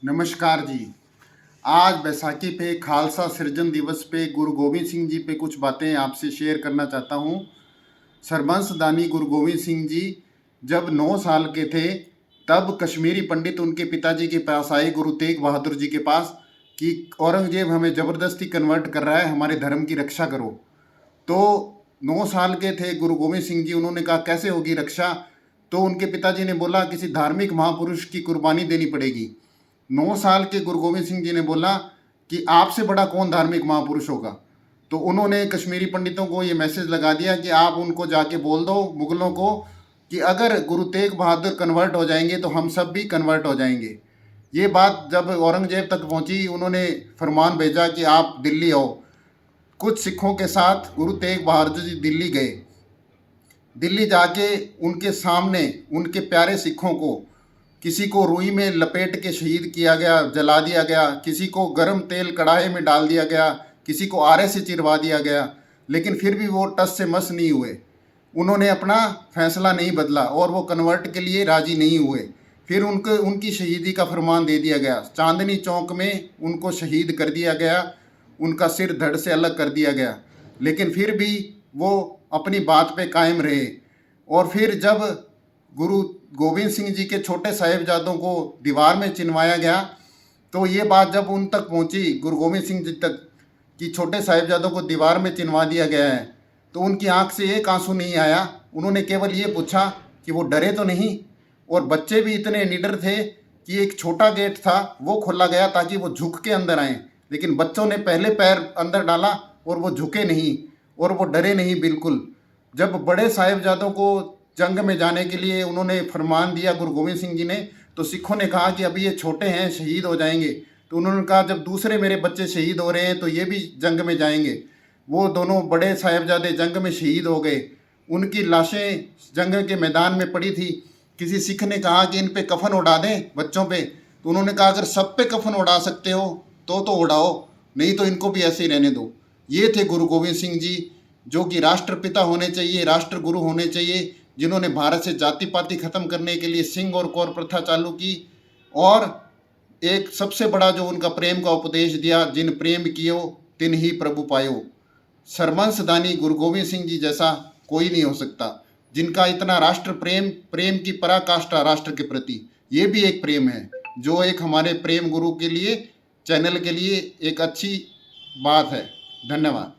नमस्कार जी। आज बैसाखी पे खालसा सिरजन दिवस पे गुरु गोविंद सिंह जी पे कुछ बातें आपसे शेयर करना चाहता हूँ। सरबंस दानी गुरु गोविंद सिंह जी जब 9 साल के थे तब कश्मीरी पंडित उनके पिताजी के पास आए, गुरु तेग बहादुर जी के पास, कि औरंगजेब हमें ज़बरदस्ती कन्वर्ट कर रहा है, हमारे धर्म की रक्षा करो। तो 9 साल के थे गुरु गोविंद सिंह जी, उन्होंने कहा कैसे होगी रक्षा? तो उनके पिताजी ने बोला किसी धार्मिक महापुरुष की कुर्बानी देनी पड़ेगी। 9 साल के गुरु गोविंद सिंह जी ने बोला कि आपसे बड़ा कौन धार्मिक महापुरुष होगा। तो उन्होंने कश्मीरी पंडितों को ये मैसेज लगा दिया कि आप उनको जाके बोल दो मुगलों को कि अगर गुरु तेग बहादुर कन्वर्ट हो जाएंगे तो हम सब भी कन्वर्ट हो जाएंगे। ये बात जब औरंगजेब तक पहुंची, उन्होंने फरमान भेजा कि आप दिल्ली आओ। कुछ सिखों के साथ गुरु तेग बहादुर जी दिल्ली गए। दिल्ली जाके उनके सामने उनके प्यारे सिखों को, किसी को रुई में लपेट के शहीद किया गया, जला दिया गया, किसी को गर्म तेल कढ़ाई में डाल दिया गया, किसी को आरे से चिरवा दिया गया, लेकिन फिर भी वो टस से मस नहीं हुए। उन्होंने अपना फैसला नहीं बदला और वो कन्वर्ट के लिए राज़ी नहीं हुए। फिर उनकी शहीदी का फरमान दे दिया गया। चांदनी चौक में उनको शहीद कर दिया गया, उनका सिर धड़ से अलग कर दिया गया, लेकिन फिर भी वो अपनी बात पे कायम रहे। और फिर जब गुरु गोविंद सिंह जी के छोटे साहिबजादों को दीवार में चिनवाया गया, तो ये बात जब उन तक पहुंची, गुरु गोविंद सिंह जी तक, कि छोटे साहिबजादों को दीवार में चिनवा दिया गया है, तो उनकी आंख से एक आंसू नहीं आया। उन्होंने केवल ये पूछा कि वो डरे तो नहीं। और बच्चे भी इतने निडर थे कि एक छोटा गेट था वो खोला गया ताकि वो झुक के अंदर आएँ, लेकिन बच्चों ने पहले पैर अंदर डाला और वो झुके नहीं और वो डरे नहीं बिल्कुल। जब बड़े साहिबजादों को जंग में जाने के लिए उन्होंने फरमान दिया गुरु गोविंद सिंह जी ने, तो सिखों ने कहा कि अभी ये छोटे हैं, शहीद हो जाएंगे। तो उन्होंने कहा जब दूसरे मेरे बच्चे शहीद हो रहे हैं तो ये भी जंग में जाएंगे। वो दोनों बड़े साहिबजादे जंग में शहीद हो गए। उनकी लाशें जंग के मैदान में पड़ी थी। किसी सिख ने कहा कि इन पे कफन उड़ा दें बच्चों पे, तो उन्होंने कहा अगर सब पे कफन उड़ा सकते हो तो उड़ाओ, नहीं तो इनको भी ऐसे ही रहने दो। ये थे गुरु गोविंद सिंह जी, जो कि राष्ट्रपिता होने चाहिए, राष्ट्रगुरु होने चाहिए, जिन्होंने भारत से जाति पाति खत्म करने के लिए सिंह और कौर प्रथा चालू की। और एक सबसे बड़ा जो उनका प्रेम का उपदेश दिया, जिन प्रेम कियो तिन ही प्रभु पायो। सरमंस दानी गुरु गोविंद सिंह जी जैसा कोई नहीं हो सकता, जिनका इतना राष्ट्र प्रेम, प्रेम की पराकाष्ठा राष्ट्र के प्रति, ये भी एक प्रेम है, जो एक हमारे प्रेम गुरु के लिए, चैनल के लिए एक अच्छी बात है। धन्यवाद।